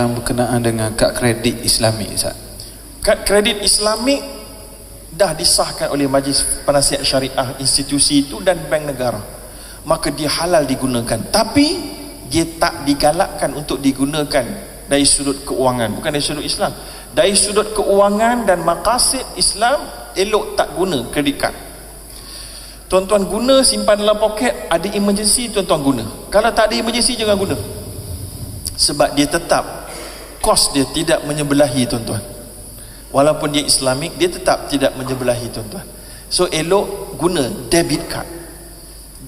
berkenaan dengan kad kredit Islamik, Ustaz. Kad kredit Islamik dah disahkan oleh Majlis Penasihat Syariah institusi itu dan bank negara, maka dia halal digunakan, tapi dia tak digalakkan untuk digunakan dari sudut keuangan, bukan dari sudut Islam. Dari sudut keuangan dan maqasid Islam, elok tak guna kredit kad. Tuan-tuan guna simpan dalam poket, ada emergency tuan-tuan guna. Kalau tak ada emergency jangan guna, sebab dia tetap kos dia tidak menyebelahi tuan-tuan. Walaupun dia Islamik, dia tetap tidak menyebelahi tuan-tuan. So elok guna debit card,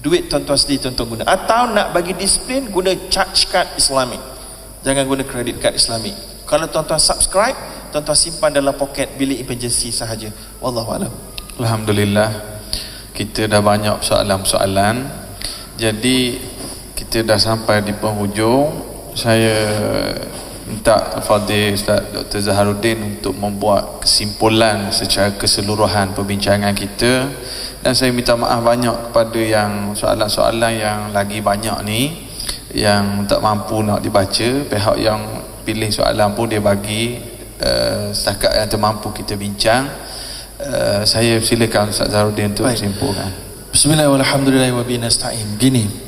duit tuan-tuan sendiri tuan-tuan guna. Atau nak bagi disiplin, guna charge card Islamik, jangan guna credit card Islamik. Kalau tuan-tuan subscribe, tuan-tuan simpan dalam poket bilik emergency sahaja. Wallahualam. Alhamdulillah, kita dah banyak soalan-soalan. Jadi kita dah sampai di penghujung. Saya minta Fadil Ustaz Dr. Zaharuddin untuk membuat kesimpulan secara keseluruhan perbincangan kita. Dan saya minta maaf banyak kepada yang soalan-soalan yang lagi banyak ni, yang tak mampu nak dibaca. Pihak yang pilih soalan pun dia bagi setakat yang termampu kita bincang. Saya silakan Ustaz Zaharuddin untuk simpulkan. Bismillahirrahmanirrahim wa bihi nasta'in. Gini,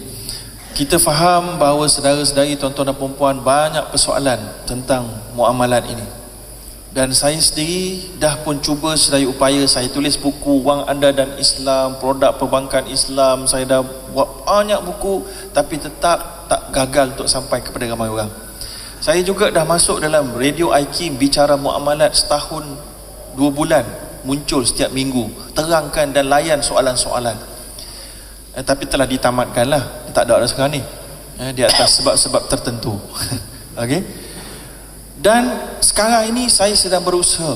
kita faham bahawa saudara-saudari, tuan-tuan dan perempuan, banyak persoalan tentang muamalat ini. Dan saya sendiri dah pun cuba sedaya upaya. Saya tulis buku Wang Anda dan Islam, produk perbankan Islam. Saya dah buat banyak buku, tapi tetap tak gagal untuk sampai kepada ramai orang. Saya juga dah masuk dalam Radio IKIM, bicara muamalat setahun 2 bulan, muncul setiap minggu, terangkan dan layan soalan-soalan. Tapi telah ditamatkan lah, tak ada sekarang ni, di atas sebab-sebab tertentu. Okay? Dan sekarang ini saya sedang berusaha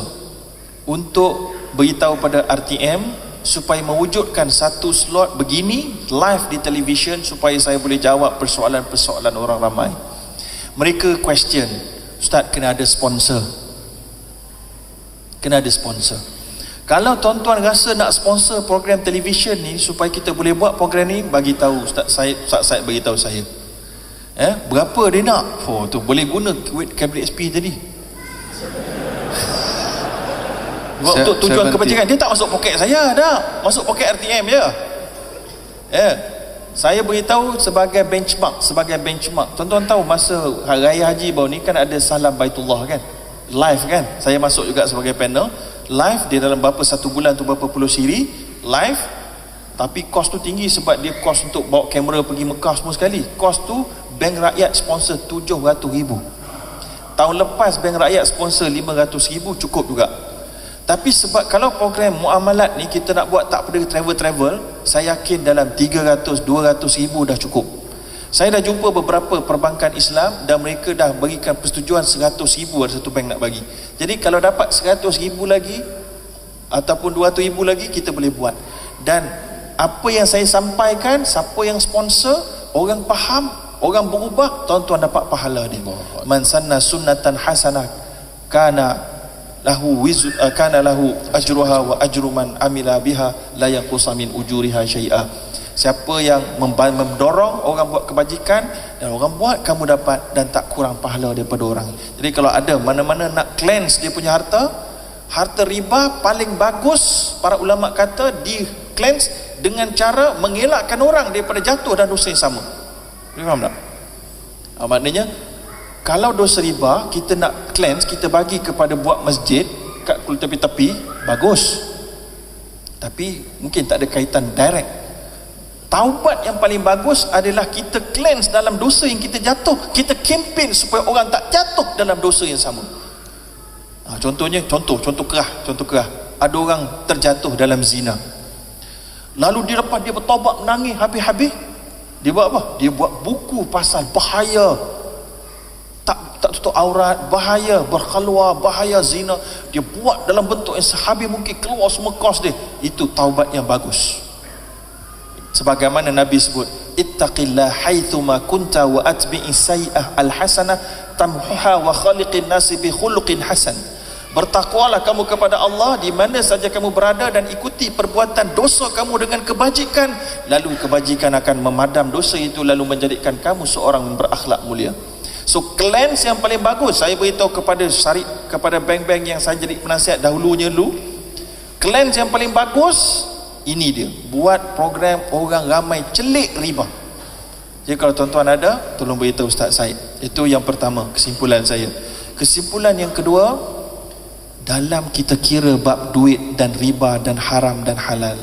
untuk beritahu pada RTM supaya mewujudkan satu slot begini live di televisyen, supaya saya boleh jawab persoalan-persoalan orang ramai. Mereka question, Ustaz, kena ada sponsor, kena ada sponsor. Kalau tuan-tuan rasa nak sponsor program televisyen ni supaya kita boleh buat program ni, bagi tahu Ustaz Said, bagi tahu saya. Berapa dia nak? Oh tu boleh guna kabel SP tadi. Untuk tujuan kebajikan, dia tak masuk poket saya dah, masuk poket RTM je. Saya beritahu sebagai benchmark, Tuan-tuan tahu masa Hari Raya Haji baru ni kan ada salam Baitullah kan, live kan. Saya masuk juga sebagai panel live, dia dalam berapa satu bulan tu berapa puluh siri live. Tapi kos tu tinggi sebab dia kos untuk bawa kamera pergi Mekah semua sekali. Kos tu bank rakyat sponsor 700,000. Tahun lepas bank rakyat sponsor 500,000, cukup juga. Tapi sebab kalau program muamalat ni kita nak buat tak pada travel, saya yakin dalam 300-200,000 dah cukup. Saya dah jumpa beberapa perbankan Islam dan mereka dah berikan persetujuan 100,000 ada satu bank nak bagi. Jadi kalau dapat 100,000 lagi ataupun 200,000 lagi, kita boleh buat. Dan apa yang saya sampaikan, siapa yang sponsor, orang faham, orang berubah, tuan-tuan dapat pahala dia. Man sanna sunnatan hasanah kana lahu ajruha wa ajru man amila biha la yanqusa min ujuriha syai'a. Siapa yang mendorong orang buat kebajikan dan orang buat, kamu dapat dan tak kurang pahala daripada orang. Jadi kalau ada mana-mana nak cleanse dia punya harta riba, paling bagus para ulama kata di cleanse dengan cara mengelakkan orang daripada jatuh dan dosa yang sama. Faham tak? Maknanya kalau dosa riba kita nak cleanse, kita bagi kepada buat masjid kat tepi-tepi, bagus, tapi mungkin tak ada kaitan direct. Taubat yang paling bagus adalah kita cleanse dalam dosa yang kita jatuh. Kita kempen supaya orang tak jatuh dalam dosa yang sama. Contohnya, contoh kerah. Ada orang terjatuh dalam zina, lalu dia lepas dia bertaubat, menangis habis-habis, dia buat apa? Dia buat buku pasal bahaya tak tutup aurat, bahaya berkhalwah, bahaya zina. Dia buat dalam bentuk yang sehabis mungkin, keluar semua kos dia. Itu taubat yang bagus. Sebagaimana Nabi sebut, ittaqillah haitsuma kunta wa atbi'i sayyi'ah alhasanah tamhuha wa khaliqin nasi bi khuluqin hasan. Bertakwalah kamu kepada Allah di mana saja kamu berada dan ikuti perbuatan dosa kamu dengan kebajikan, lalu kebajikan akan memadam dosa itu, lalu menjadikan kamu seorang yang berakhlak mulia. So cleanse yang paling bagus, saya beritahu kepada bank-bank yang saya jadi penasihat dahulunya dulu, cleanse yang paling bagus ini dia, buat program orang ramai celik riba. Jadi kalau tuan-tuan ada, tolong beritahu Ustaz Said. Itu yang pertama, kesimpulan saya. Kesimpulan yang kedua, dalam kita kira bab duit dan riba dan haram dan halal,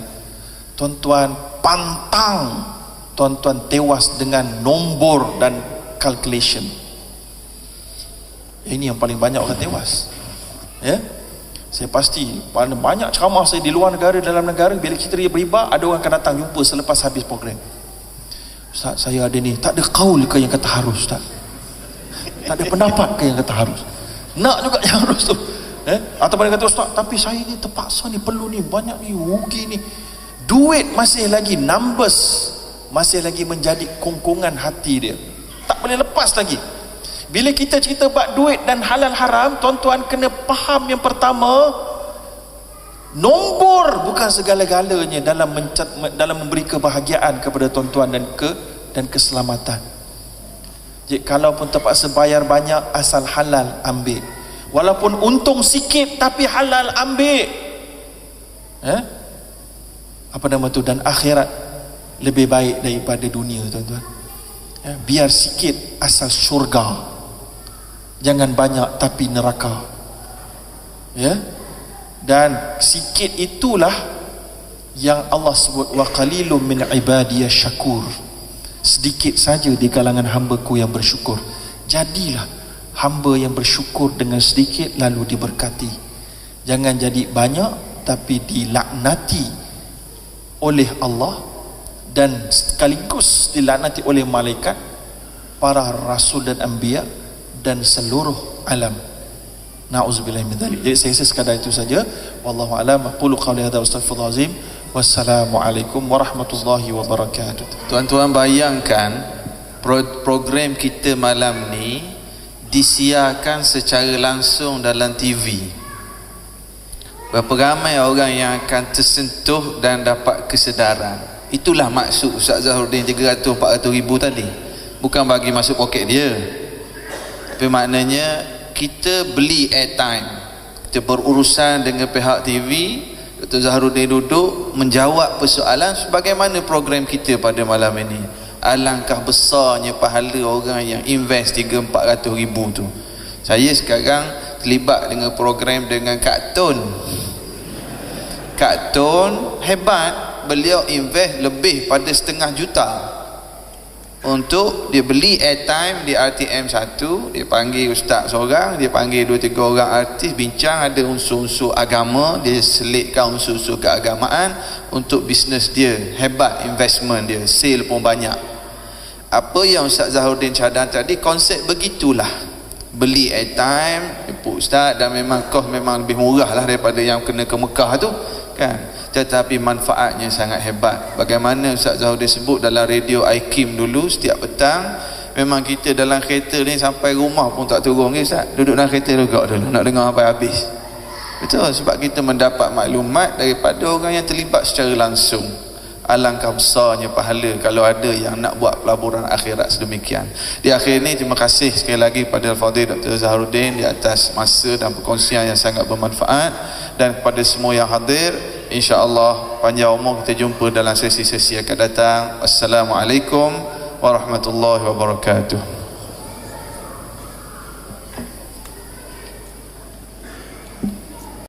tuan-tuan pantang tuan-tuan tewas dengan nombor dan calculation. Ini yang paling banyak orang tewas. Ya, saya pasti banyak ceramah saya di luar negara, dalam negara, bila kita riba, ada orang akan datang jumpa selepas habis program. Ustaz, saya ada ni, tak ada kaul ke yang kata harus, Ustaz? Tak ada pendapat ke yang kata harus? Nak juga yang harus tu. Ataupun dia kata, Ustaz, tapi saya ni terpaksa ni, perlu ni, banyak ni, rugi ni. Duit masih lagi, numbers masih lagi menjadi kongkongan hati dia, tak boleh lepas lagi. Bila kita cerita bab duit dan halal haram, tuan-tuan kena faham yang pertama, nombor bukan segala-galanya dalam memberi kebahagiaan kepada tuan-tuan dan keselamatan. Jadi kalaupun terpaksa bayar banyak, asal halal ambil. Walaupun untung sikit tapi halal ambil. Apa nama tu? Dan akhirat lebih baik daripada dunia, tuan-tuan. Biar sikit asal syurga, jangan banyak tapi neraka. Dan sikit itulah yang Allah sebut, wa qalilum min ibadiyas syakur. Sedikit saja di kalangan hamba-Ku yang bersyukur. Jadilah hamba yang bersyukur dengan sedikit lalu diberkati. Jangan jadi banyak tapi dilaknati oleh Allah dan sekaligus dilaknati oleh malaikat, para rasul dan anbiya dan seluruh alam. Na'udzubillah min dzalik. Jadi saya sekadar itu saja. Wallahu a'lam. Aqulu qawli hadza wa astaghfirullah azim. Wassalamualaikum warahmatullahi wabarakatuh. Tuan-tuan bayangkan program kita malam ni disiarkan secara langsung dalam TV. Berapa ramai orang yang akan tersentuh dan dapat kesedaran. Itulah maksud Ustaz Zahrudin 300-400 ribu tadi. Bukan bagi masuk poket dia, tapi maknanya kita beli airtime, kita berurusan dengan pihak TV. Dr. Zahrudin duduk menjawab persoalan sebagaimana program kita pada malam ini. Alangkah besarnya pahala orang yang invest 300-400 ribu tu. Saya sekarang terlibat dengan program dengan Kak Tun. Kak Tun hebat, beliau invest lebih pada 500,000 juta untuk dia beli airtime di RTM 1. Dia panggil ustaz seorang, dia panggil 2-3 orang artis, bincang, ada unsur-unsur agama, dia selitkan unsur-unsur keagamaan untuk bisnes dia. Hebat investment dia, sale pun banyak. Apa yang Ustaz Zahrudin cadang tadi, konsep begitulah. Beli airtime, jemput ustaz, dan memang kos memang lebih murah lah daripada yang kena ke Mekah tu kan, tetapi manfaatnya sangat hebat. Bagaimana Ustaz Zahrudin sebut dalam radio IKIM dulu, setiap petang memang kita dalam kereta ni sampai rumah pun tak turun ke Ustaz, duduk dalam kereta juga dulu nak dengar sampai habis. Betul, sebab kita mendapat maklumat daripada orang yang terlibat secara langsung. Alangkah besarnya pahala kalau ada yang nak buat pelaburan akhirat sedemikian. Di akhir ini, terima kasih sekali lagi pada Al-Fadhil Dr. Zahrudin di atas masa dan perkongsian yang sangat bermanfaat, dan kepada semua yang hadir, insya-Allah panjang umur, kita jumpa dalam sesi-sesi akan datang. Assalamualaikum warahmatullahi wabarakatuh.